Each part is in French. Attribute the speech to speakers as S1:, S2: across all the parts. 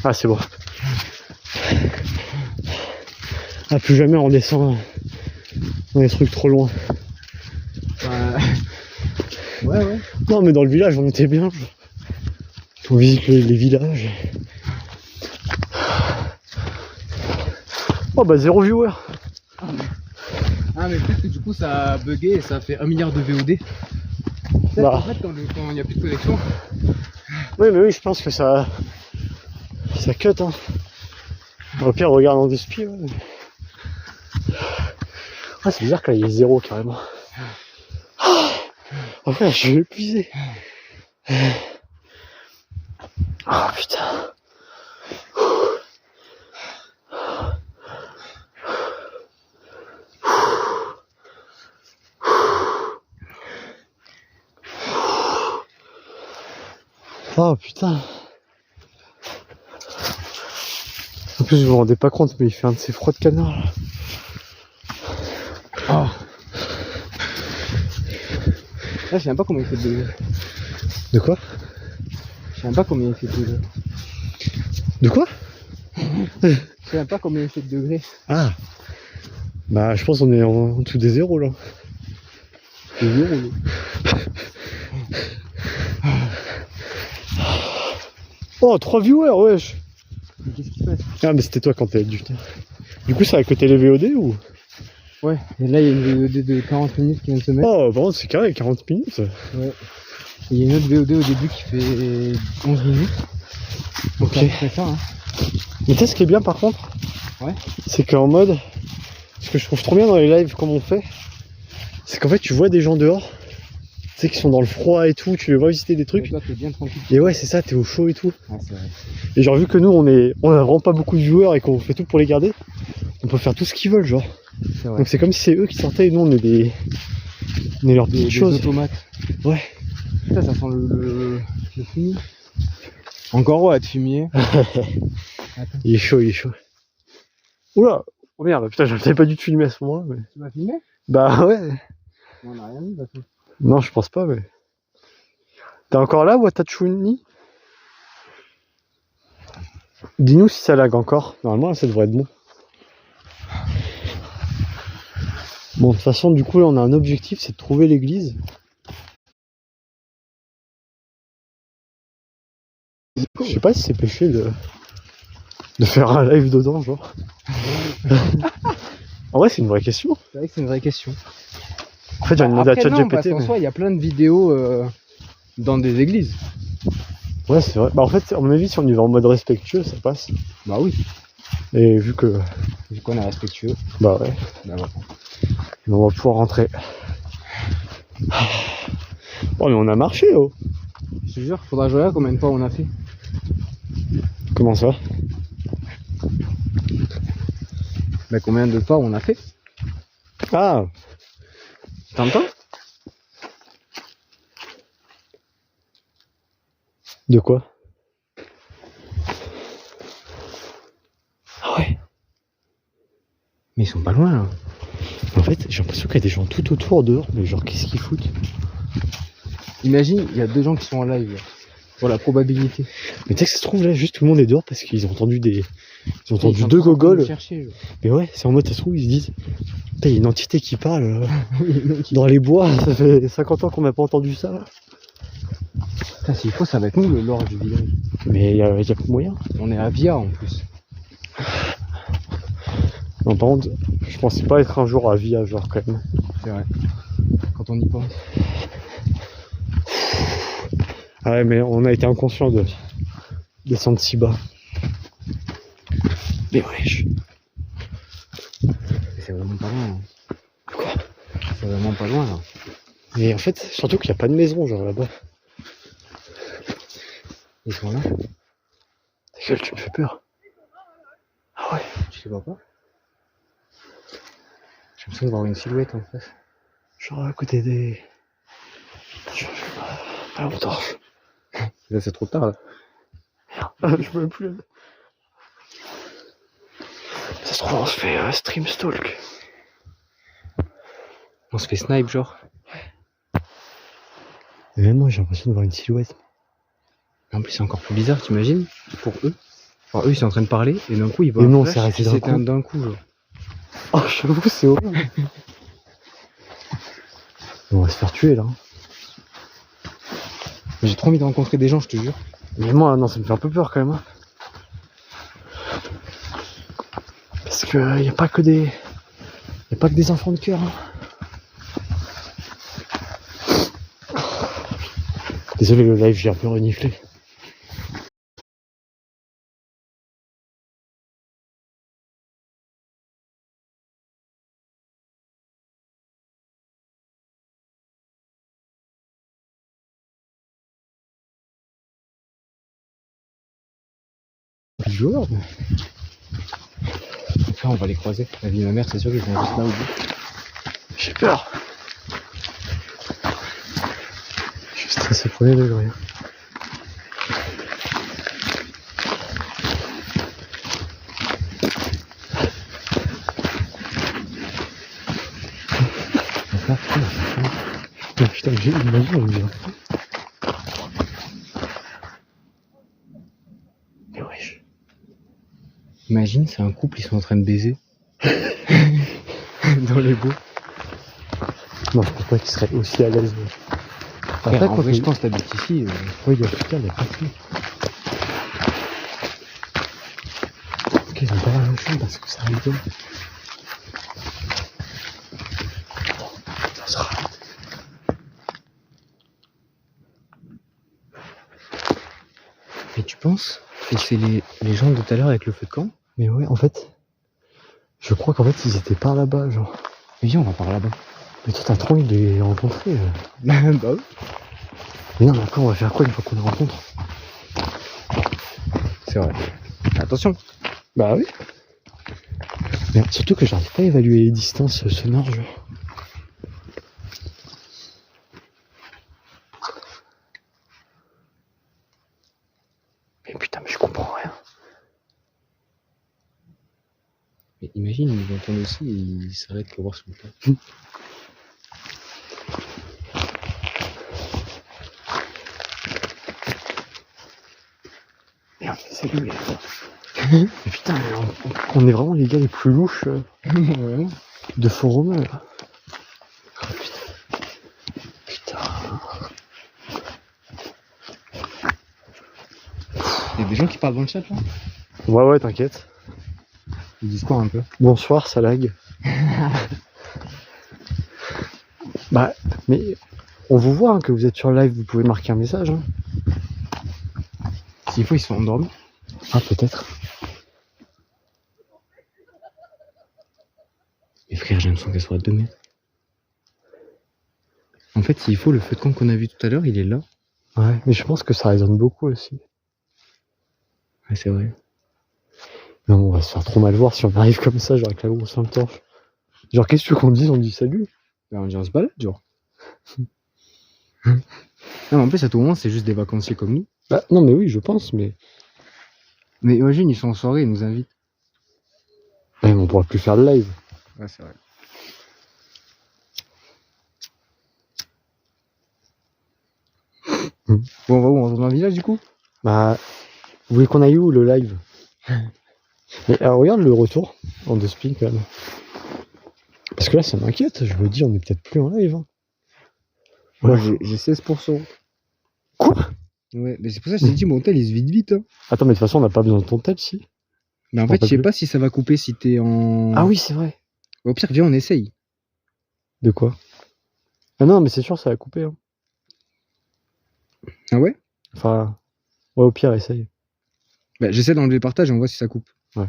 S1: Ah, c'est bon. Ah, plus jamais on descend dans des trucs trop loin.
S2: Ouais.
S1: Non, mais dans le village, on était bien. On visite les villages. Oh, bah, 0 viewer.
S2: Ah, mais peut-être que du coup, ça a bugué et ça a fait 1 milliard de VOD.
S1: Bah.
S2: En fait, quand il n'y a plus de connexion.
S1: Oui, mais oui, je pense que ça cut, hein. Au pire, regarde en dispi, ouais. Ah, c'est bizarre que là, il y ait 0 carrément. Oh, frère, je vais épuiser. Oh, putain. Oh, putain. En plus, je me rendais pas compte, mais il fait un de ces froids de canard, là.
S2: Oh. Là, je sais même pas combien il fait de degrés.
S1: De quoi?
S2: Je sais même pas combien il fait de degrés.
S1: De quoi?
S2: Je sais même pas combien il fait de degrés.
S1: Ah. Bah, je pense qu'on est en dessous des 0 là.
S2: Des zéros,
S1: Oh, 3 viewers, wesh.
S2: mais qu'est-ce qu'il fait?
S1: Ah, mais c'était toi quand t'es du temps. Du coup, ça a coté les VOD ou?
S2: Ouais, et là, il y a une VOD de 40 minutes qui vient de se mettre.
S1: Oh, par contre, c'est carré, 40 minutes.
S2: Ouais. Et il y a une autre VOD au début qui fait 11 minutes. Donc,
S1: Ok.
S2: c'est ça, hein.
S1: Mais tu sais, ce qui est bien par contre,
S2: Ouais.
S1: c'est qu'en mode, ce que je trouve trop bien dans les lives comme on fait, c'est qu'en fait, tu vois des gens dehors, tu sais, qui sont dans le froid et tout, tu les vois visiter des
S2: Et
S1: trucs.
S2: toi, t'es bien tranquille.
S1: Et ouais, c'est ça, t'es au chaud et tout.
S2: Ouais, c'est vrai.
S1: Et genre, vu que nous, on a vraiment pas beaucoup de viewers et qu'on fait tout pour les garder, on peut faire tout ce qu'ils veulent, genre.
S2: C'est vrai.
S1: Donc c'est comme si c'est eux qui sortaient et nous, on est leurs petites
S2: Des
S1: choses.
S2: automates.
S1: Ouais.
S2: Ça sent le fumier. Encore ouais, de fumier.
S1: Il est chaud, il est chaud. Oula, oh merde, putain, j'avais pas dû te filmer à ce moment-là. Mais...
S2: Tu m'as filmé?
S1: Bah ouais.
S2: On a rien mis, de toute façon.
S1: Non, je pense pas, mais. T'es encore là, Watachuni? Dis-nous si ça lag encore. Normalement, là, ça devrait être bon. Bon, de toute façon, du coup, là, on a un objectif, c'est de trouver l'église. Je sais pas si c'est péché de faire un live dedans, genre. En vrai, c'est une vraie question.
S2: C'est vrai que c'est une vraie question.
S1: En fait, j'ai demandé à
S2: Après, non, parce
S1: ChatGPT.
S2: qu'en
S1: Mais...
S2: soi, il y a plein de vidéos dans des églises.
S1: Ouais, c'est vrai. Bah, en fait, à mon avis, si on y va en mode respectueux, ça passe.
S2: Bah oui.
S1: Et vu que.
S2: Vu qu'on est respectueux.
S1: Bah ouais.
S2: Bah voilà.
S1: On va pouvoir rentrer. Oh, mais on a marché, oh.
S2: Je te jure, faudra jouer là combien de fois on a fait.
S1: Comment ça?
S2: Bah combien de pas on a fait.
S1: Ah.
S2: T'entends?
S1: De quoi? Ah ouais.
S2: Mais ils sont pas loin là.
S1: En fait, j'ai l'impression qu'il y a des gens tout autour dehors, mais genre, qu'est-ce qu'ils foutent?
S2: Imagine, il y a 2 gens qui sont en live là. Pour la probabilité.
S1: Mais tu sais que ça se trouve là, juste tout le monde est dehors parce qu'ils ont entendu des. Ils ont entendu
S2: sont
S1: 2
S2: tous en train de
S1: gogoles.
S2: chercher, genre.
S1: Mais ouais, c'est en mode, ça se trouve, ils se disent. Putain, il y a une entité qui parle dans les bois, ça fait 50 ans qu'on n'a pas entendu ça.
S2: Putain, s'il faut, ça va être nous le lore du village.
S1: Mais il y a pas moyen.
S2: On est à Via en plus.
S1: Non, par contre, je pensais pas être un jour à Via, genre quand même.
S2: C'est vrai. Quand on y pense.
S1: Ah ouais, mais on a été inconscient de descendre si bas. Mais wesh.
S2: C'est vraiment pas loin. Hein.
S1: Quoi?
S2: C'est vraiment pas loin là.
S1: Mais en fait, surtout qu'il n'y a pas de maison, genre là-bas.
S2: Ils sont là.
S1: Ta gueule, tu me fais peur. Ah ouais.
S2: Tu les vois pas? J'ai l'impression de voir une silhouette en face.
S1: Genre à côté des. Je sais pas. À longtemps.
S2: Là c'est trop tard là.
S1: Merde, je peux plus. Ça se trouve, on se fait stream stalk.
S2: On se fait snipe genre.
S1: Et même moi, j'ai l'impression de voir une silhouette.
S2: En plus c'est encore plus bizarre, t'imagines? Pour eux. Enfin, eux, ils sont en train de parler, et d'un coup, ils voient
S1: Mais
S2: un
S1: non,
S2: flash
S1: c'est arrêté
S2: qui
S1: d'un
S2: s'éteint
S1: coup.
S2: d'un coup, genre.
S1: Oh, j'avoue, c'est horrible. On va se faire tuer là.
S2: J'ai trop envie de rencontrer des gens, je te jure.
S1: Mais moi, non, ça me fait un peu peur quand même. Hein. Parce que y a pas que des. Y a pas que des enfants de cœur. Hein. Désolé, le live, j'ai un peu reniflé. Joueur, mais...
S2: Donc là, on va les croiser. La vie de ma mère, c'est sûr qu'ils vont juste là au bout.
S1: J'ai peur. Je suis stressé premier degré. Putain, j'ai imagine, elle me dit. Mais wesh.
S2: Imagine, c'est un couple, ils sont en train de baiser. Dans les beaux.
S1: Non, je pense pas qu'il serait aussi à l'aise.
S2: Frère, en vrai, je pense que t'habites ici.
S1: Oui, il y a putain, il y a pas de tout. Ok, ils ont pas la même chose parce que ça rigole. Ça sera.
S2: Et tu penses que c'est les gens de tout à l'heure avec le feu de camp?
S1: Mais ouais, en fait, je crois qu'en fait, ils étaient par là-bas, genre.
S2: Mais viens, on va par là-bas.
S1: Mais toi, t'as trop envie de les rencontrer.
S2: Bah oui.
S1: Mais non, mais après, on va faire quoi une fois qu'on les rencontre?
S2: C'est vrai. Attention.
S1: Bah oui. Mais surtout que j'arrive pas à évaluer les distances sonores, genre. Mais putain, mais je comprends rien.
S2: Mais imagine, ils entendent aussi et ils s'arrêtent pour voir ce temps.
S1: Merde, c'est lui. Mais putain, mais on est vraiment les gars les plus louches
S2: Vraiment.
S1: de forum là. Oh, putain. Putain.
S2: Il y a des gens qui parlent dans le chat là.
S1: Ouais, t'inquiète.
S2: Ils disent quoi un peu?
S1: Bonsoir, ça lag. Bah, mais on vous voit hein, que vous êtes sur live, vous pouvez marquer un message. Hein.
S2: S'il faut, ils sont endormis.
S1: Ah, peut-être.
S2: Mais frère, j'ai l'impression qu'elle soit à 2 mètres. En fait, s'il faut, le feu de camp qu'on a vu tout à l'heure, il est là.
S1: Ouais, mais je pense que ça résonne beaucoup aussi.
S2: Ouais, c'est vrai.
S1: Non, on va se faire trop mal voir si on arrive comme ça, genre avec la grosse lampe torche. Genre, qu'est-ce que tu veux qu'on dise? On dit salut.
S2: Bah, on dit on se balade, genre. Non, mais en plus, à tout moment, c'est juste des vacanciers comme nous.
S1: Bah, non, mais oui, je pense, mais.
S2: Mais imagine, ils sont en soirée, ils nous invitent.
S1: Ouais, mais on pourra plus faire de live.
S2: Ouais, c'est vrai. Bon, on va où? On retourne dans le village du coup?
S1: Bah, vous voulez qu'on aille où le live? Mais alors, regarde le retour en 2 spin quand même. Parce que là, ça m'inquiète. Je me dis, on est peut-être plus en live. Hein.
S2: Moi,
S1: Ouais.
S2: j'ai 16%.
S1: Quoi?
S2: Ouais, mais c'est pour ça que je t'ai dit, mon tel il se vide vite. Hein.
S1: Attends, mais de toute façon, on n'a pas besoin de ton tel, si.
S2: Mais en
S1: Je
S2: fait,
S1: crois
S2: je sais
S1: pas
S2: pas si ça va couper si t'es en.
S1: Ah oui, c'est vrai.
S2: Au pire, viens, on essaye.
S1: De quoi? Ah non, mais c'est sûr, ça va couper. Hein.
S2: Ah ouais?
S1: Enfin, ouais, au pire, essaye.
S2: Bah, j'essaie d'enlever le partage et on voit si ça coupe.
S1: Ouais.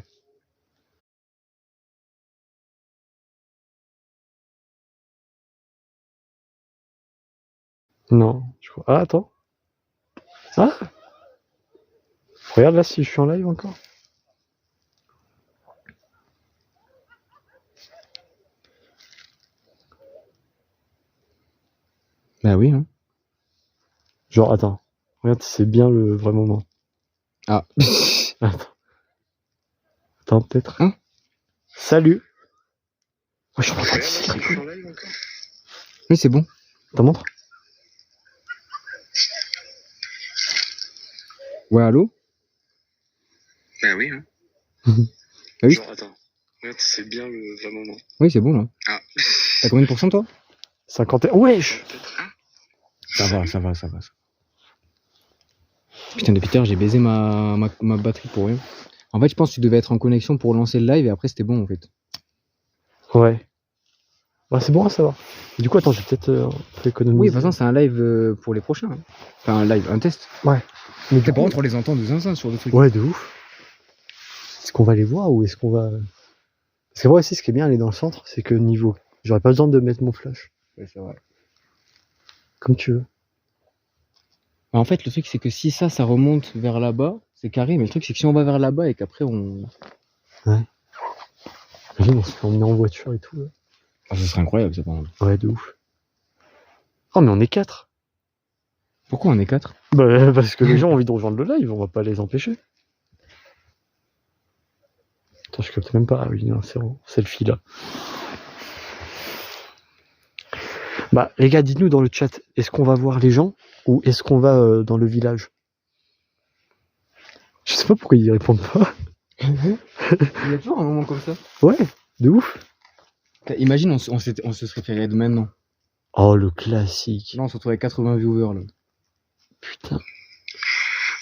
S1: Non, je crois. Ah, attends. Ah! Regarde là si je suis en live encore.
S2: Bah oui, hein.
S1: Genre, attends. Regarde si c'est bien le vrai moment.
S2: Ah.
S1: Attends. Attends, peut-être.
S2: Hein?
S1: Salut. Oh, je suis en train de tirer.
S2: Oui, c'est bon.
S1: T'en montres?
S2: Ouais, allô?
S3: Bah oui, hein.
S2: Ah oui.
S3: Genre, attends. Regarde, c'est bien le vrai moment.
S2: Oui, c'est bon là.
S3: Ah.
S2: T'as combien de pourcents toi?
S1: 51. Wesh!
S3: Hein.
S2: Ça va. Putain, depuis tard, j'ai baisé ma batterie pour rien. En fait, je pense que tu devais être en connexion pour lancer le live et après c'était bon en fait.
S1: Ouais. Bah, c'est bon à savoir. Et du coup, attends, je vais peut-être économiser.
S2: Oui, de toute façon, c'est un live pour les prochains. Hein. Enfin, un live, un test.
S1: Ouais. Mais
S2: Par contre, on les entend de zinzin sur le truc.
S1: Ouais, de ouf. Est-ce qu'on va les voir ou est-ce qu'on va. Parce que moi aussi, ce qui est bien aller dans le centre, c'est que niveau. J'aurais pas besoin de mettre mon flash.
S2: Ouais, c'est vrai.
S1: Comme tu veux.
S2: En fait, le truc, c'est que si ça remonte vers là-bas, c'est carré. Mais le truc, c'est que si on va vers là-bas et qu'après on.
S1: Imagine, on se fait emmener en voiture et tout. Là.
S2: Ah, ça serait incroyable, ça, par exemple.
S1: Ouais, de ouf. Oh, mais on est 4.
S2: Pourquoi on est 4?
S1: Bah, parce que les gens ont envie de rejoindre le live, on va pas les empêcher. Attends, je capte même pas. Ah oui, non, c'est bon. Selfie là. Bah, les gars, dites-nous dans le chat, est-ce qu'on va voir les gens ou est-ce qu'on va dans le village? Je sais pas pourquoi ils répondent pas.
S2: Il y a toujours un moment comme ça.
S1: Ouais, de ouf.
S2: Imagine, on se serait fait raid maintenant.
S1: Oh, le classique.
S2: Là, on se retrouve avec 80 viewers là.
S1: Putain.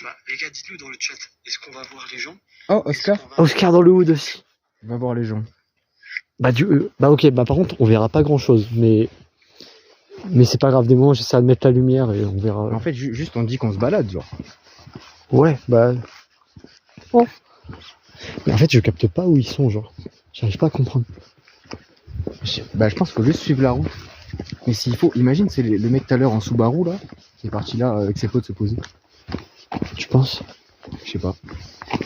S3: Bah, les gars, dites-nous dans le chat, est-ce qu'on va voir les gens?
S2: Oh, Oscar.
S1: Oscar dans le hood aussi.
S2: On va voir les gens.
S1: Bah, bah ok, bah par contre, on verra pas grand-chose, mais c'est pas grave, des moments, j'essaie de mettre la lumière et on verra.
S2: En fait, juste on dit qu'on se balade, genre.
S1: Ouais, bah. Oh. Mais en fait, je capte pas où ils sont, genre. J'arrive pas à comprendre.
S2: Je pense qu'il faut juste suivre la route. Mais s'il faut, imagine, c'est le mec tout à l'heure en Subaru là, qui est parti là avec ses potes se poser.
S1: Tu penses?
S2: Je sais pas.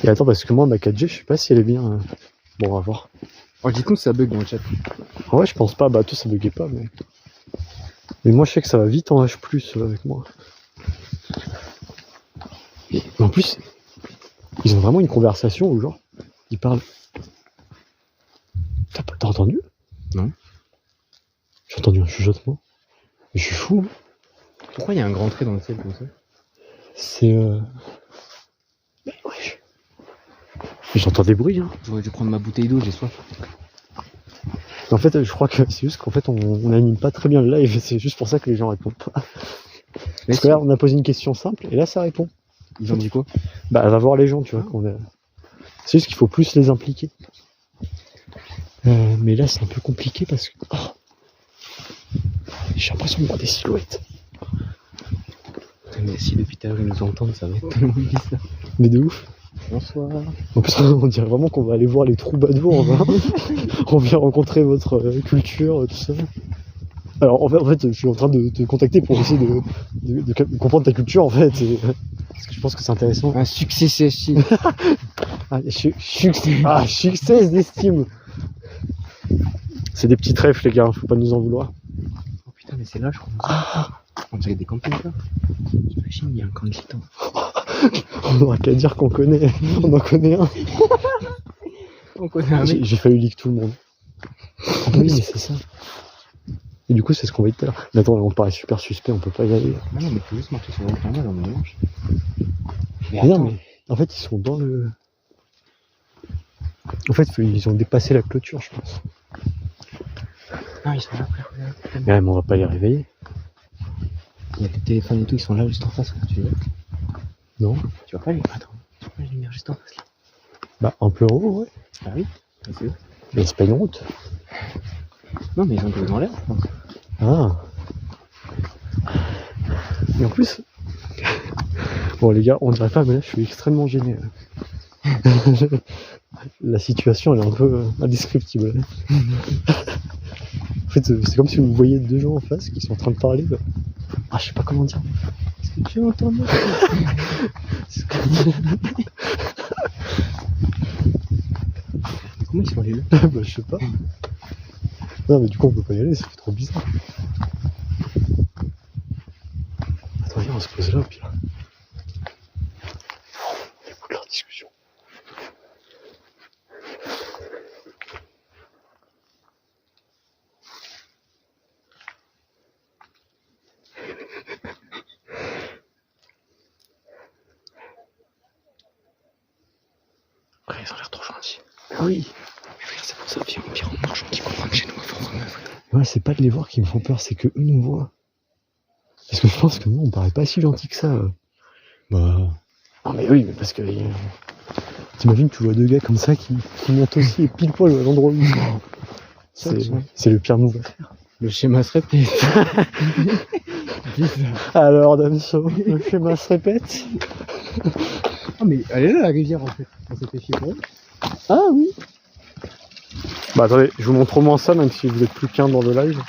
S1: Et attends, parce que moi, ma 4G, je sais pas si elle est bien. Bon, on va voir.
S2: Oh, dites-nous si ça bug dans le chat.
S1: Ouais, je pense pas, bah, toi, ça buguait pas, mais. Mais moi, je sais que ça va vite en H, avec moi. Mais en plus, ils ont vraiment une conversation où, genre, ils parlent. T'as entendu?
S2: Non.
S1: J'ai entendu un chuchotement. Je suis fou. Hein.
S2: Pourquoi il y a un grand trait dans le ciel comme ça?
S1: C'est. Mais wesh. J'entends des bruits, hein.
S2: J'aurais dû prendre ma bouteille d'eau, j'ai soif.
S1: En fait, je crois que c'est juste qu'en fait, on anime pas très bien le live. C'est juste pour ça que les gens répondent pas. Parce que là, on a posé une question simple et là, ça répond.
S2: Ils ont dit quoi?
S1: Bah, elle va voir les gens, tu vois. C'est juste qu'il faut plus les impliquer. Mais là, c'est un peu compliqué parce que. Oh, j'ai l'impression de voir des silhouettes.
S2: Mais si depuis tout à l'heure ils nous entendent, ça va être tellement bizarre.
S1: Mais de ouf.
S2: Bonsoir.
S1: En plus, on dirait vraiment qu'on va aller voir les troubadours. On vient rencontrer votre culture, tout ça. Alors, en fait, je suis en train de te contacter pour essayer de comprendre ta culture, en fait. Parce que je pense que c'est intéressant.
S2: Un succès CSI.
S1: Succès d'estime. C'est des petits trèfles, les gars, faut pas nous en vouloir.
S2: Oh putain, mais c'est là, je crois. On dirait des camping-cars. J'imagine, il y a un camp de gitans.
S1: On n'aura qu'à dire qu'on connaît. On en connaît un.
S2: On connaît un mec.
S1: J'ai failli leak tout le monde. Ah oui, mais c'est ça. Et du coup, c'est ce qu'on va dire tout à l'heure. Mais attends, on paraît super suspect, on peut pas y aller.
S2: Non, mais faut juste marcher sur le canal dans le mélange.
S1: Mais non, mais en fait, ils sont dans le. En fait, ils ont dépassé la clôture, je pense.
S2: Non, ils sont là, frère.
S1: Mais on va pas les réveiller.
S2: Il y a des téléphones et tout, ils sont là juste en face, tu veux?
S1: Non.
S2: Tu vois pas les. Attends, tu vois pas les lumières juste en face là?
S1: Bah, un peu en haut, ouais.
S2: Ah oui? C'est eux.
S1: Mais c'est pas une route.
S2: Non, mais ils ont posé dans l'air, je pense.
S1: Ah. Et en plus. Bon, les gars, on dirait pas, mais là, je suis extrêmement gêné. La situation, elle est un peu indescriptible. En fait, c'est comme si vous voyiez deux gens en face qui sont en train de parler. Ah, je sais pas comment dire. Est-ce que tu entends?
S2: Comment ils sont allés là?
S1: Bah, je sais pas. Non, mais du coup, on peut pas y aller, ça fait trop bizarre. Attends, viens, on se pose là, au pire. On écoute leur discussion.
S2: ils ont l'air trop gentils.
S1: Ah oui.
S2: Mais frère, c'est pour ça, viens, au pire, on marche, on dit qu'on rentre chez nous à Fort-Romeu.
S1: Ouais, c'est pas de les voir qui me font peur, c'est que eux nous voient. Parce que je pense que nous, on paraît pas si gentils que ça. Bah. Non, mais oui, mais parce que. T'imagines, tu vois deux gars comme ça qui montent aussi et pile poil à l'endroit où ils sont. C'est le pire move à faire.
S2: Le schéma se répète.
S1: Alors, Damso, le schéma se répète.
S2: Ah, mais elle est là, la rivière, en fait. On s'était fié pour elle.
S1: Ah oui. Bah attendez, je vous montre au moins ça, même si vous êtes plus qu'un dans le live.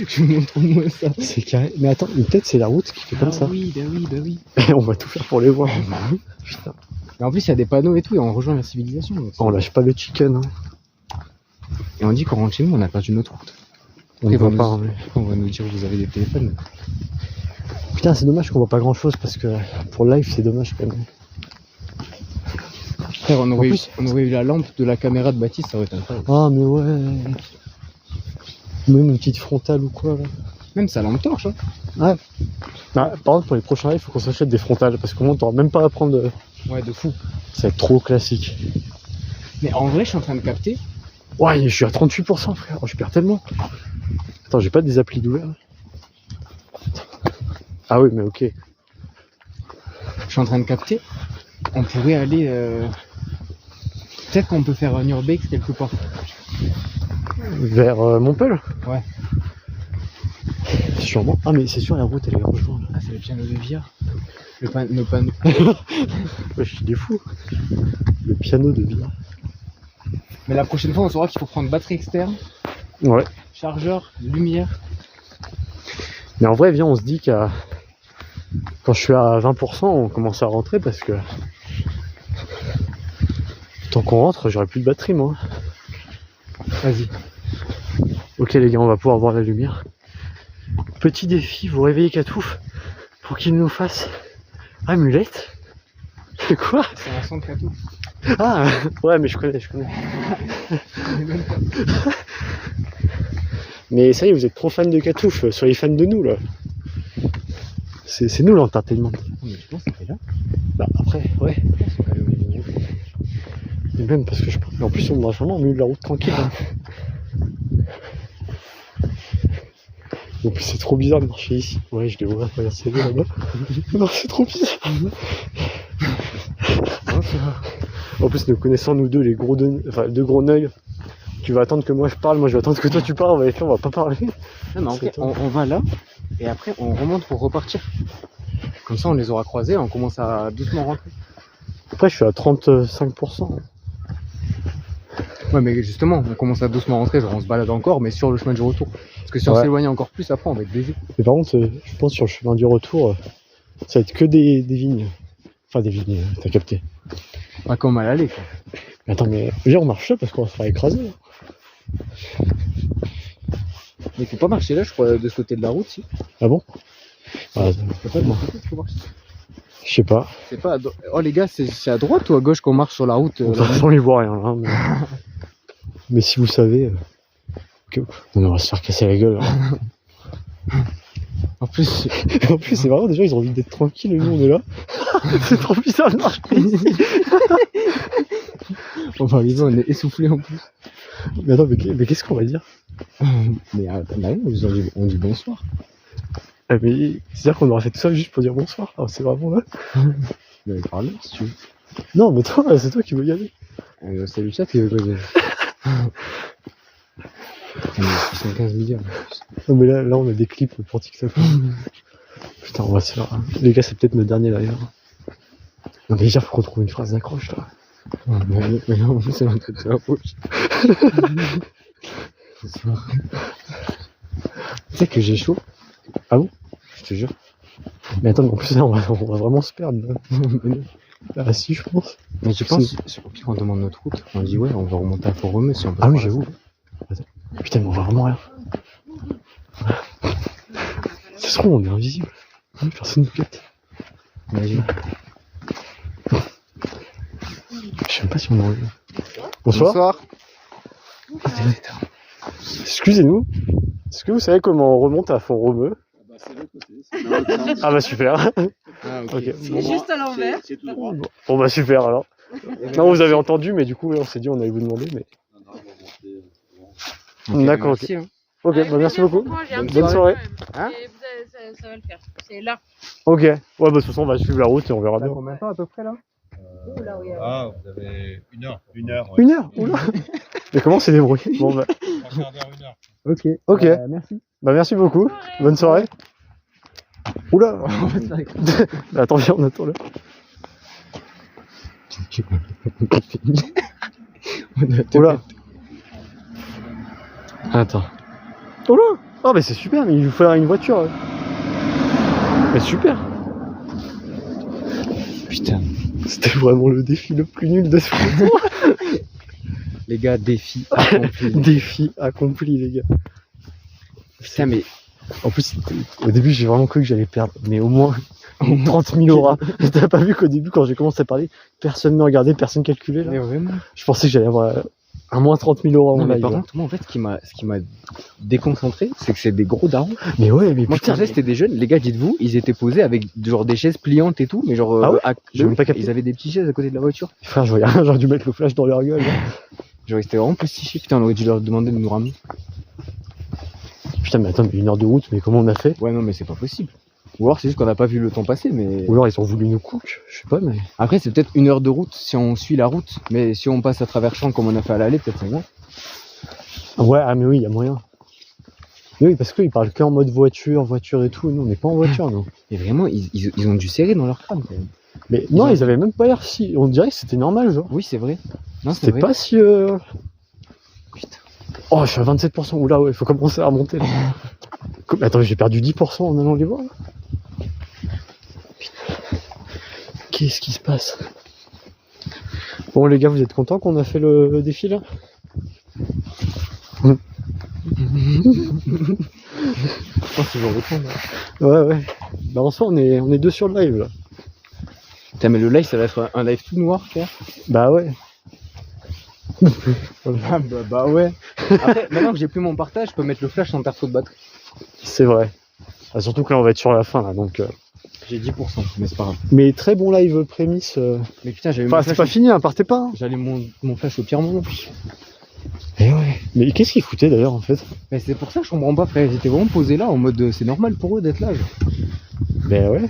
S2: Je vous montre au moins ça.
S1: C'est carré. Mais attends, mais peut-être c'est la route qui fait comme ça.
S2: Oui, bah oui, bah oui.
S1: Et on va tout faire pour les voir. Putain.
S2: Mais en plus, il y a des panneaux et tout, et on rejoint la civilisation. Donc
S1: On lâche pas le chicken. Hein.
S2: et on dit qu'on rentre chez nous, on a perdu notre route.
S1: On ne
S2: Ils
S1: voit
S2: vont
S1: pas.
S2: nous-
S1: Hein, mais-
S2: On va nous dire vous avez des téléphones.
S1: Putain, c'est dommage qu'on voit pas grand chose parce que pour le live, c'est dommage quand même.
S2: Frère, on aurait,
S1: En
S2: eu,
S1: plus-
S2: on aurait eu la lampe de la caméra de Baptiste, ça aurait été incroyable.
S1: Ah, mais ouais. Même une petite frontale ou quoi. Là.
S2: Même sa lampe torche, hein.
S1: Ah, par contre, pour les prochains lives, il faut qu'on s'achète des frontales parce qu'on t'aura même pas à prendre.
S2: Ouais, de fou.
S1: Ça va être trop classique.
S2: Mais en vrai, je suis en train de capter.
S1: Ouais, je suis à 38%, frère. Oh, je perds tellement. Attends, j'ai pas des applis d'ouvert. Ah oui, mais ok.
S2: Je suis en train de capter. On pourrait aller. Peut-être qu'on peut faire un urbex quelque part.
S1: Vers Montpellier.
S2: Ouais.
S1: Sûrement. Ah, mais c'est sûr, la route, elle est rejointe.
S2: Ah, c'est le piano de Via. Nos panneaux.
S1: Ouais, je suis des fous. Le piano de Villa.
S2: Mais la prochaine fois, on saura qu'il faut prendre batterie externe,
S1: Ouais.
S2: chargeur, lumière.
S1: Mais en vrai, viens, on se dit qu'à. Quand je suis à 20%, on commence à rentrer parce que. Tant qu'on rentre, j'aurai plus de batterie, moi.
S2: Vas-y.
S1: Ok, les gars, on va pouvoir voir la lumière. Petit défi, vous réveillez Catouf pour qu'il nous fasse. Amulette. Quoi?
S2: C'est un son de cadeau.
S1: Ah, ouais, mais je connais. Mais ça y est, vous êtes trop fan de Catouf, soyez fan de nous, là. C'est nous l'entertainment.
S2: Mais je pense qu'elle est là.
S1: Bah, après, ouais.
S2: Je pense qu'elle est au milieu.
S1: Et même parce que je pense. En plus, on va vraiment au milieu de la route tranquille. Hein. En plus, c'est trop bizarre de marcher ici. Ouais, je les vois à travers ces deux là-bas. Non, c'est trop bizarre. En plus, nous connaissant, nous deux, les gros deux gros neuils, tu vas attendre que moi je parle, moi je vais attendre que toi tu parles, on va être là, on va pas parler.
S2: Non, mais en
S1: C'est
S2: fait, on va là, et après, on remonte pour repartir. Comme ça, on les aura croisés, on commence à doucement rentrer.
S1: Après, je suis à 35%.
S2: Ouais, mais justement, on commence à doucement rentrer, genre on se balade encore, mais sur le chemin du retour. Parce que si on
S1: Ouais.
S2: s'éloigne encore plus, après, on va être baisé.
S1: Mais par contre, je pense sur le chemin du retour, ça va être que des vignes. Enfin, des vignes, t'as capté.
S2: Pas comme à l'aller, quoi.
S1: Mais attends, mais viens, on marche là parce qu'on va se faire écraser. Là.
S2: Mais il faut pas marcher là, je crois, de ce côté de la route, si.
S1: Ah bon? Ah,
S2: C'est pas de mon côté qu'il faut marcher.
S1: je sais pas.
S2: C'est pas à Oh, les gars, c'est à droite ou à gauche qu'on marche sur la route
S1: De toute façon, on y voit rien là. Mais, mais si vous savez. On va se faire casser la gueule. Hein.
S2: En plus,
S1: En plus, c'est vraiment, déjà, ils ont envie d'être tranquilles et nous, on est là. C'est trop bizarre de marcher ici.
S2: on va arriver, on est essoufflé en plus.
S1: Mais attends, mais qu'est-ce qu'on va dire?
S2: Mais attends, bah, on dit bonsoir.
S1: Ah, mais c'est-à-dire qu'on aura fait tout ça juste pour dire bonsoir. Ah, c'est vraiment là.
S2: Mais parle si tu veux.
S1: Non, mais toi, c'est toi qui veux y aller.
S2: C'est le chat qui veut causer. On est 75 milliards.
S1: Non, mais là, on a des clips pour TikTok. Putain, on va se faire. Les gars, c'est peut-être notre dernier d'ailleurs. Non, mais déjà, faut qu'on trouve une phrase d'accroche là.
S2: Mais non, c'est un truc de la poche. Tu sais que j'ai chaud.
S1: Ah bon?
S2: Je te jure.
S1: Mais attends, mais en plus, là, on va vraiment se perdre. Là. Ah, si, je pense.
S2: Mais je pense, c'est au pire, on demande notre route. On dit, ouais, on va remonter à Fort-Romeu si on peut.
S1: Ah oui,
S2: faire
S1: j'avoue. Attends. Putain, mais on voit vraiment rien. Ça se trouve, on est invisible. Personne ne capte.
S2: ça. Imagine.
S1: Je sais même pas si on en. Bonsoir.
S2: Bonsoir.
S1: Excusez-nous. Est-ce que vous savez comment on remonte à Font-Romeu?
S4: Bah, c'est l'autre côté. C'est dans l'autre sens.
S1: Ah bah super.
S2: Ah, ok.
S1: Ok.
S5: C'est juste à l'envers.
S4: C'est tout droit.
S1: Bon bah super alors. Non, vous avez entendu, mais du coup, on s'est dit on allait vous demander. Mais...
S4: Non, non, on va monter,
S1: D'accord, ok.
S2: Merci, hein.
S1: Ok, bah merci beaucoup.
S2: Bonne
S1: Bonne soirée.
S2: Hein
S5: Ça va le faire. C'est là.
S1: Ok. Ouais, bah de toute façon, on va suivre la route et on verra
S2: T'as
S1: bien.
S2: combien de temps à peu près là?
S5: Là, oui,
S4: Ah, vous avez 1 heure. 1 heure, ouais.
S1: 1 heure. Oula. Mais comment c'est débrouillé? Bon bah.
S4: 3 quarts d'heure, 1 heure.
S2: Ok.
S1: Ok.
S2: Merci.
S1: Bah merci beaucoup. Bonne soirée. Oula. Attends, viens, on attend là. Oula. Attends. Oula. Oh mais c'est super, mais il nous faudra une voiture. Mais super.
S2: Putain.
S1: C'était vraiment le défi le plus nul de ce retour.
S2: Les gars, défi accompli.
S1: Défi accompli, les gars.
S2: Putain, mais
S1: En plus, au début, j'ai vraiment cru que j'allais perdre, mais au moins 30 000 auras. T'as pas vu qu'au début, quand j'ai commencé à parler, personne ne me regardait, personne calculait là.
S2: mais vraiment.
S1: Je pensais que j'allais avoir un moins 30 000 euros en
S2: Non, mais
S1: live.
S2: par
S1: là.
S2: contre, moi, en fait, ce qui m'a déconcentré, c'est que c'est des gros darons.
S1: Mais ouais, mais
S2: Moi, je
S1: putain,
S2: pensais que c'était des jeunes. Les gars, dites-vous, ils étaient posés avec genre des chaises pliantes et tout, mais genre,
S1: Ah ouais J'ai
S2: eux,
S1: même pas capté.
S2: ils avaient des petites chaises à côté de la voiture.
S1: frère, j'aurais dû mettre le flash dans leur gueule. là.
S2: Genre, ils étaient vraiment postichés. Putain, on aurait dû leur demander de nous ramener.
S1: Putain, mais attends, mais 1 heure de route, mais comment on a fait?
S2: Ouais, non, mais c'est pas possible. Ou alors, c'est juste qu'on n'a pas vu le temps passer, mais.
S1: Ou alors ils ont voulu nous cook, je sais pas, mais.
S2: Après, c'est peut-être 1 heure de route si on suit la route, mais si on passe à travers champs comme on a fait à l'aller, peut-être c'est bon.
S1: Ouais, ah, mais oui, il y a moyen. Mais oui, parce qu'ils parlent qu'en mode voiture et tout. Nous, on n'est pas en voiture, non.
S2: Et vraiment, ils ont dû serrer dans leur crâne, quand même.
S1: Mais non, ils avaient même pas l'air si. On dirait que c'était normal, genre.
S2: Oui, c'est vrai. Non, c'est
S1: C'était
S2: vrai.
S1: pas si.
S2: Putain.
S1: Oh, je suis à 27%. Oula, ouais, faut commencer à remonter là. Attends, j'ai perdu 10% en allant les voir. Là. Putain. Qu'est-ce qui se passe? Bon, les gars, vous êtes contents qu'on a fait le défi là?
S2: Je pense qu'ils vont répondre.
S1: Ouais, ouais. Bah, en soi, on est deux sur le live là.
S2: Putain, mais le live, ça va être un live tout noir, frère.
S1: Bah, ouais.
S2: Bah ouais. Après, maintenant que j'ai plus mon partage, je peux mettre le flash en perso de batterie.
S1: C'est vrai. Ah, surtout que là, on va être sur la fin là donc.
S2: J'ai 10%, mais c'est pas grave.
S1: Mais très bon live prémisse.
S2: Mais putain, j'avais
S1: Enfin,
S2: mon
S1: c'est
S2: flash.
S1: pas fini, hein, partez pas. Hein.
S2: J'allais mon flash au pire moment.
S1: Eh ouais. Mais qu'est-ce qu'ils foutaient d'ailleurs en fait?
S2: Mais c'est pour ça que je comprends pas, frère. Ils étaient vraiment posés là en mode c'est normal pour eux d'être là. Genre.
S1: Ben ouais.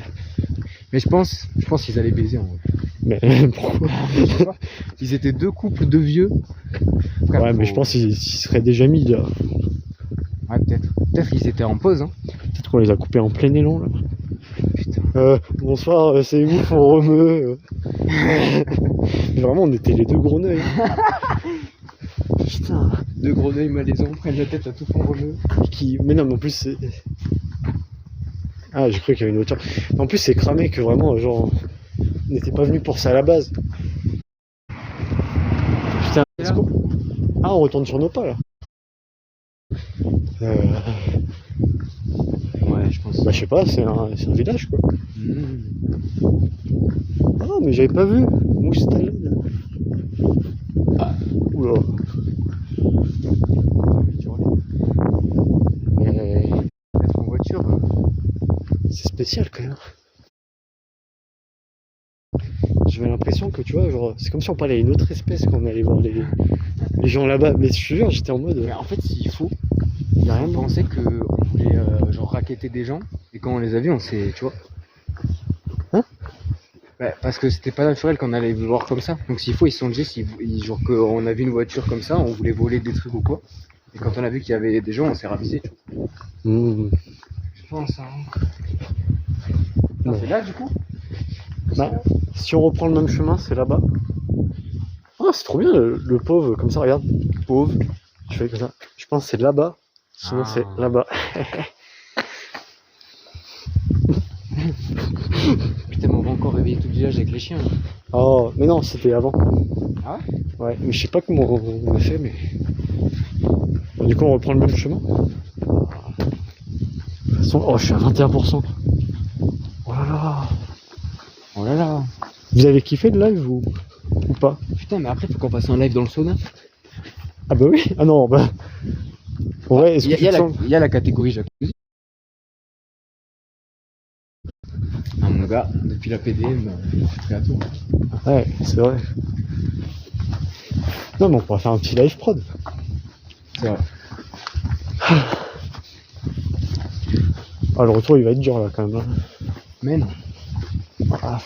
S2: Mais je pense qu'ils allaient baiser en vrai.
S1: Mais pourquoi?
S2: Je sais pas. Ils étaient deux couples de vieux. Frère,
S1: Ouais, mais je pense qu'ils seraient déjà mis là.
S2: Ouais, peut-être. Peut-être qu'ils étaient en pause, hein.
S1: Peut-être qu'on les a coupés en plein élan là.
S2: Putain.
S1: Bonsoir, c'est vous, Font-Romeu. Vraiment, on était les deux gros nœuds. Putain.
S2: Deux grenouilles malaisants prennent la tête à tout fond remue.
S1: Mais non, mais en plus, c'est. Ah, j'ai cru qu'il y avait une voiture. Mais en plus, c'est cramé que vraiment, genre, on n'était pas venu pour ça à la base. Putain, let's go. Ah, on retourne sur nos pas là.
S2: Ouais, je pense.
S1: Bah, je sais pas, c'est un village quoi.
S2: Mmh.
S1: Ah, mais j'avais pas vu. Moustalade. Ah, oula. Mais
S2: Être en voiture.
S1: c'est spécial quand même. J'avais l'impression que tu vois, genre, c'est comme si on parlait à une autre espèce quand on allait voir les gens là-bas. Mais je te jure, j'étais en mode.
S2: Mais en fait, s'il faut, il y a rien de penser qu'on voulait genre raqueter des gens. Et quand on les a vus, on s'est. Tu vois.
S1: Hein?
S2: Bah, parce que c'était pas naturel qu'on allait les voir comme ça. Donc s'il faut, ils se sont dit, genre qu'on a vu une voiture comme ça, on voulait voler des trucs ou quoi. Et quand on a vu qu'il y avait des gens, on s'est ravisé. Tu vois. Je pense, hein. Non,
S1: Ouais.
S2: c'est là du coup.
S1: Bah, si on reprend le même chemin, c'est là-bas. Ah, c'est trop bien le pauvre, comme ça, regarde. Pauvre. Je fais comme ça. Je pense que c'est là-bas. Sinon,
S2: Ah.
S1: c'est là-bas.
S2: Putain, mais on va encore réveiller tout le village avec les chiens.
S1: Oh, mais non, c'était avant.
S2: Ah
S1: Ouais, mais je sais pas comment on a fait, mais. Bon, du coup, on reprend le même chemin. De toute façon, oh, je suis à 21%. Oh là là.
S2: Oh là là.
S1: Vous avez kiffé le live ou pas?
S2: Putain, mais après, faut qu'on fasse un live dans le sauna.
S1: Ah bah oui. Ah non, bah. Ouais, est-ce
S2: Il
S1: que
S2: y, a-
S1: tu te
S2: il y a la-
S1: sens...
S2: il y a la catégorie jacuzzi. Ah mon gars, depuis la PDM, je fais à tout.
S1: Ouais, c'est vrai. Non, mais on pourrait faire un petit live prod.
S2: C'est vrai.
S1: Ah, le retour, il va être dur, là, quand même. Hein.
S2: Mais non.
S1: Ah.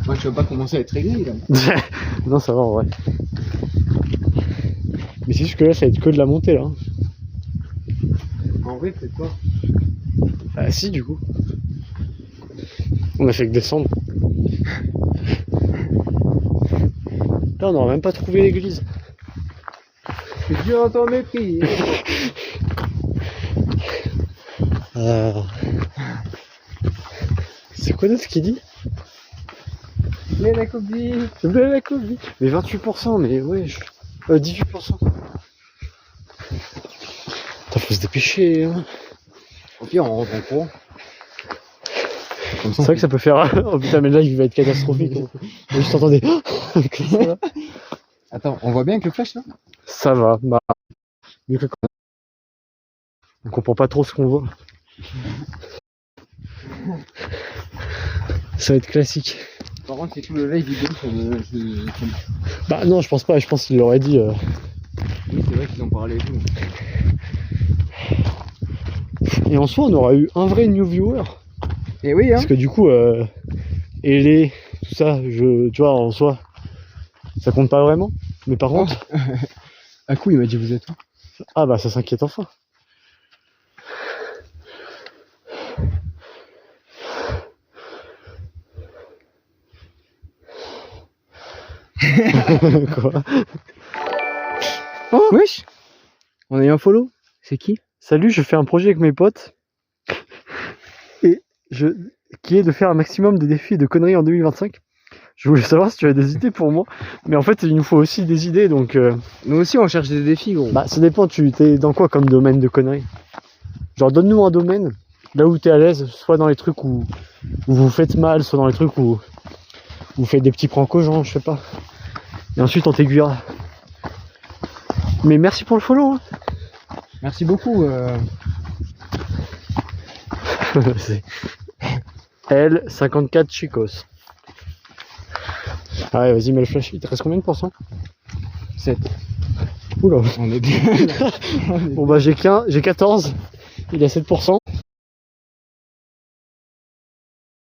S2: Moi je veux pas commencer à être réglé là.
S1: Non, ça va, en vrai. Mais c'est juste que là, ça va être que de la montée, là.
S2: En vrai peut-être pas.
S1: Ah, si, du coup. On a fait que descendre. Putain, on n'aurait même pas trouvé l'église.
S2: Dieu entend mes prières.
S1: C'est quoi d'autre qu'il dit?
S2: Mais la copie.
S1: Je voulais la Covid. Mais 28%, mais ouais, 18%. Putain, faut se dépêcher. Hein.
S2: Au pire on rentre en courant. Comme
S1: C'est vrai que ça peut faire. Oh putain, mais là, il va être catastrophique. Hein. Juste entendez. Comme ça.
S2: Attends, on voit bien avec le flash là?
S1: Ça va, bah. Mieux que quand. On comprend pas trop ce qu'on voit. Ça va être classique.
S2: Par contre c'est tout le live vidéo
S1: Bah non, je pense pas, je pense qu'il l'aurait dit.
S2: Oui c'est vrai qu'ils en parlaient et tout.
S1: Et en soi, on aura eu un vrai new viewer.
S2: Et oui hein.
S1: Parce que du coup, Elé, tout ça, tu vois, en soi, ça compte pas vraiment. Mais par contre,
S2: À coup il m'a dit vous êtes où?
S1: ah bah ça s'inquiète enfin. Quoi?
S2: Oh wesh. On a eu un follow. C'est qui?
S1: Salut, je fais un projet avec mes potes. Et qui est de faire un maximum de défis et de conneries en 2025. Je voulais savoir si tu as des idées pour moi. Mais en fait, il nous faut aussi des idées, donc...
S2: Nous aussi on cherche des défis gros.
S1: Bah, ça dépend, tu t'es dans quoi comme domaine de conneries? Genre, donne-nous un domaine, là où t'es à l'aise, soit dans les trucs où vous vous faites mal, soit dans les trucs où vous faites des petits pranks aux gens, je sais pas. Et ensuite, on t'aiguillera. Mais merci pour le follow, hein.
S2: Merci beaucoup.
S1: C'est L54 Chicos. Ah ouais, vas-y, mets le flash. Il te reste combien de pourcents?
S2: 7.
S1: Oula.
S2: On est bien.
S1: Bon bah j'ai 14. Il a 7%.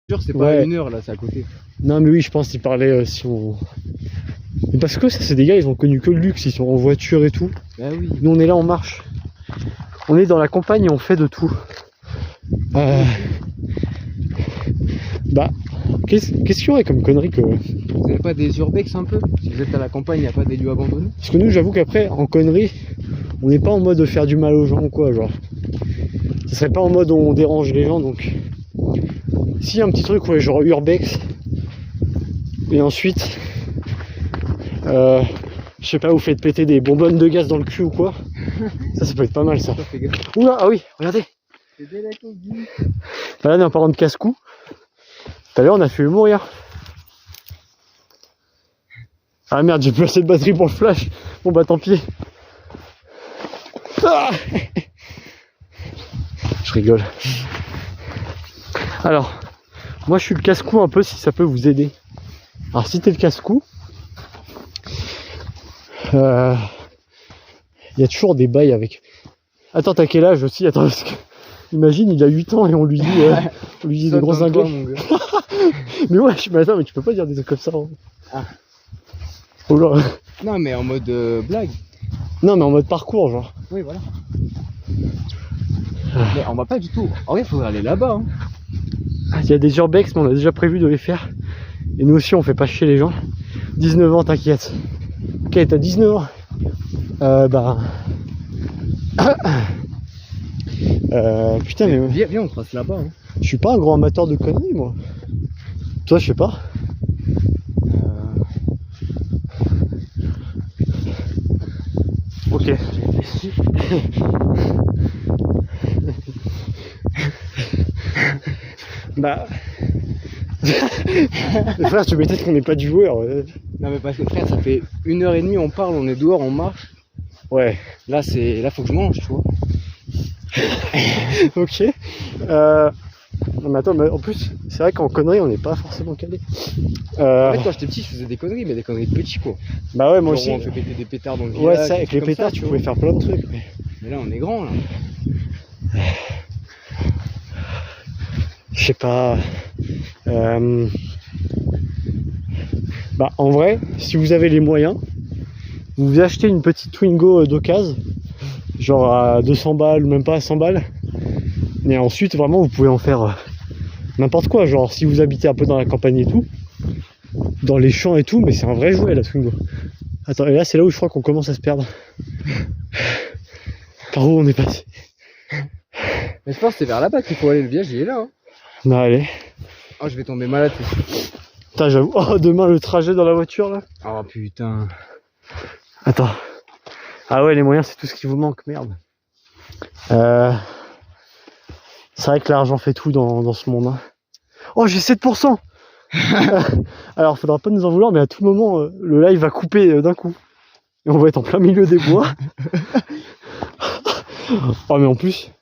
S2: Sûr c'est pas
S1: Ouais.
S2: 1 heure là, c'est à côté.
S1: Non mais oui, je pense qu'il parlait si on... Mais parce que ça, c'est des gars, ils ont connu que le luxe, ils sont en voiture et tout.
S2: Bah oui.
S1: Nous on est là, on marche. On est dans la campagne et on fait de tout. Bah, qu'est-ce qu'il y aurait comme connerie que...
S2: Vous avez pas des urbex un peu? Si vous êtes à la campagne, y a pas des lieux abandonnés?
S1: Parce que nous, j'avoue qu'après, en connerie, on n'est pas en mode de faire du mal aux gens ou quoi, genre. Ce serait pas en mode où on dérange les gens, donc... Si, un petit truc, ouais, genre urbex. Et ensuite... je sais pas, vous faites péter des bonbonnes de gaz dans le cul ou quoi. Ça peut être pas mal, ça.
S2: Ça fait gaffe.
S1: Oula, ah oui, regardez.
S2: C'est de la copie.
S1: Là, en parlant de casse-cou, tout à l'heure, on a fait mourir. Ah merde, j'ai plus assez de batterie pour le flash. Bon bah tant pis. Ah je rigole. Alors, moi je suis le casse-cou un peu si ça peut vous aider. Alors si t'es le casse-cou, il y a toujours des bails avec... Attends, t'as quel âge aussi? Attends, parce que... Imagine, il a 8 ans et on lui dit des grosses dingueries.
S2: mon gars.
S1: Mais ouais, mais attends, mais tu peux pas dire des trucs comme ça. Hein.
S2: Ah.
S1: Oh là.
S2: Non mais en mode blague.
S1: Non, mais en mode parcours, genre.
S2: Oui voilà. Mais on va pas du tout. En vrai, faudrait aller là-bas. Hein.
S1: Il y a des urbex, mais on a déjà prévu de les faire. Et nous aussi, on fait pas chier les gens. 19 ans, t'inquiète. Ok, t'as 19 ans. Putain, mais
S2: Viens, on passe là-bas. Hein.
S1: je suis pas un grand amateur de conneries, moi. Toi, je sais pas. Ok. Bah. Frère, tu m'étonnes qu'on n'est pas du joueur.
S2: Non mais parce que frère, ça fait 1h30, on parle, on est dehors, on marche.
S1: Ouais.
S2: Là, faut que je mange, tu vois.
S1: Ok. Non, mais attends, mais en plus, c'est vrai qu'en conneries, on n'est pas forcément calé.
S2: En fait, quand j'étais petit, je faisais des conneries, mais des conneries de petits, quoi.
S1: Bah ouais, moi
S2: Genre,
S1: aussi.
S2: on fait péter des pétards dans le village.
S1: Ouais, ça,
S2: des
S1: avec
S2: trucs
S1: les
S2: comme
S1: pétards,
S2: ça,
S1: tu
S2: vois.
S1: pouvais faire plein de trucs.
S2: Mais là, on est grand, là.
S1: Je sais pas. Bah, en vrai, si vous avez les moyens, vous vous achetez une petite Twingo d'occasion, genre à 200 balles, même pas à 100 balles. Et ensuite, vraiment, vous pouvez en faire n'importe quoi. Genre, si vous habitez un peu dans la campagne et tout, dans les champs et tout, mais c'est un vrai jouet la Twingo. Attends, et là, c'est là où je crois qu'on commence à se perdre. Par où on est passé?
S2: Mais je pense que c'est vers là-bas qu'il faut aller, le village, il est là. Hein.
S1: Non, allez.
S2: Oh, je vais tomber malade, c'est sûr.
S1: Putain, j'avoue. Oh, demain, le trajet dans la voiture, là.
S2: Oh putain.
S1: Attends. Ah ouais, les moyens, c'est tout ce qui vous manque, merde. C'est vrai que l'argent fait tout dans ce monde. Hein. Oh, j'ai 7%. Alors, faudra pas nous en vouloir, mais à tout moment, le live va couper d'un coup. Et on va être en plein milieu des bois. Oh, mais en plus,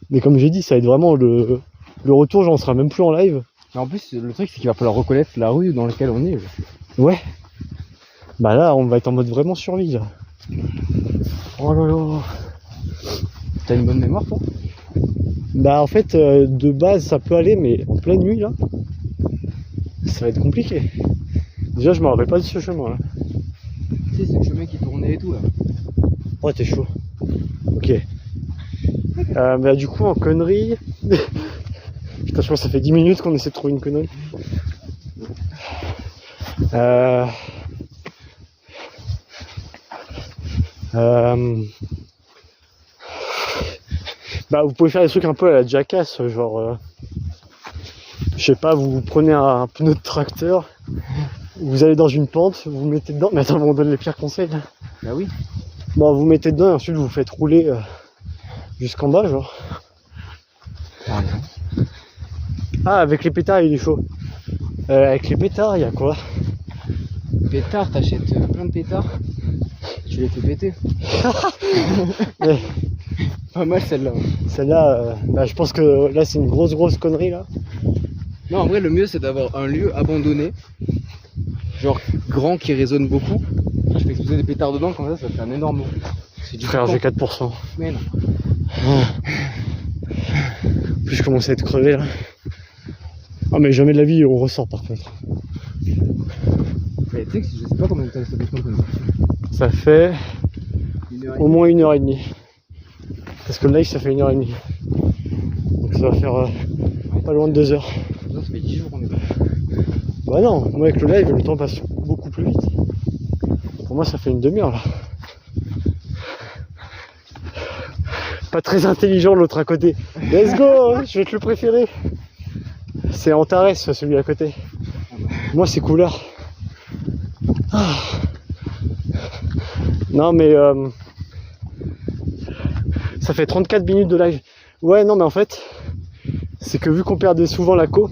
S1: mais comme j'ai dit, ça va être vraiment le retour, genre on sera même plus en live.
S2: Mais en plus, le truc, c'est qu'il va falloir reconnaître la rue dans laquelle on est.
S1: Ouais. Bah là, on va être en mode vraiment survie, là. Oh là là.
S2: T'as une bonne mémoire, toi?
S1: Bah en fait, de base, ça peut aller, mais en pleine nuit, là, ça va être compliqué. Déjà, je me rappelle pas de ce chemin, là.
S2: Tu sais, c'est le chemin qui tournait et tout, là.
S1: Oh, t'es chaud. Ok. Bah du coup, en connerie... Putain, je pense que ça fait 10 minutes qu'on essaie de trouver une connerie. Bah vous pouvez faire des trucs un peu à la Jackass, genre... je sais pas, vous prenez un pneu de tracteur, vous allez dans une pente, vous mettez dedans... Mais attends, on donne les pires conseils, là.
S2: Bah oui.
S1: Bon, vous mettez dedans et ensuite vous faites rouler jusqu'en bas, genre. Ah, avec les pétards, il est chaud. Avec les pétards, il y a quoi?
S2: Pétard, t'achètes plein de pétards, tu les fais péter.
S1: Ouais.
S2: Pas mal celle-là.
S1: Celle-là, bah, je pense que là c'est une grosse connerie là.
S2: Non, en vrai, le mieux c'est d'avoir un lieu abandonné, genre grand qui résonne beaucoup. Je fais exploser des pétards dedans, comme ça fait un énorme. C'est du
S1: Frère,
S2: temps.
S1: j'ai 4%.
S2: Mais non.
S1: Plus je commence à être crevé là. Ah, mais jamais de la vie on ressort par contre.
S2: Mais tu sais que je sais pas combien de temps ça fait comme ça.
S1: Ça fait
S2: Une heure et
S1: au
S2: demie.
S1: moins 1h30. Parce que le live ça fait 1h30. Donc ça va faire pas loin de 2 heures.
S2: Non, ça fait 10 jours qu'on est là.
S1: Bah non, moi avec le live le temps passe beaucoup plus vite. Pour moi ça fait une demi-heure là. Pas très intelligent l'autre à côté. Let's go, je vais te le préférer. C'est Antares celui à côté. Moi c'est couleur. Ah. Non mais ça fait 34 minutes de live. Ouais non mais en fait c'est que vu qu'on perdait souvent la co,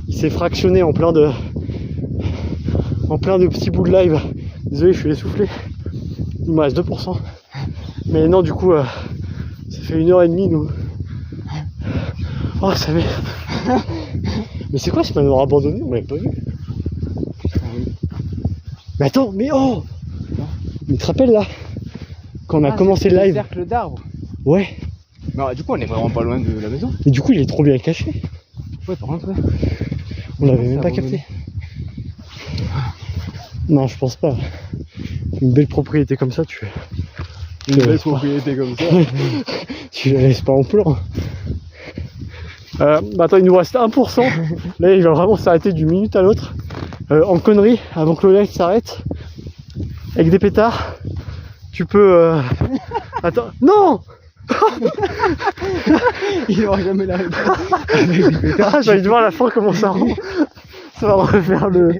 S1: il s'est fractionné en plein de petits bouts de live. Désolé, je suis essoufflé. Il me reste 2%. Mais non, du coup, ça fait 1h30 nous. Oh, ça m'est... Mais c'est quoi ce manoir abandonné? On m'avait pas vu. Mais attends, mais oh! Mais tu te rappelles là? Quand on a commencé le live?
S2: Cercle d'arbres.
S1: Ouais.
S2: Non, du coup, on est vraiment pas loin de la maison.
S1: Et du coup, il est trop bien caché.
S2: Ouais, par contre, ouais.
S1: On l'avait
S2: C'est
S1: même pas
S2: abandonné.
S1: capté. Non, je pense pas. Une belle propriété comme ça, tu
S2: Une
S1: la
S2: belle
S1: laisses pas.
S2: propriété comme ça.
S1: Tu la laisses pas en plan. Bah attends, il nous reste 1%. Là, il va vraiment s'arrêter d'une minute à l'autre. En connerie, avant que le live s'arrête. Avec des pétards. Tu peux... Attends. Non!
S2: Il aura jamais la réponse.
S1: Ah, j'ai envie de voir à la fin comment ça rend. Ça va refaire le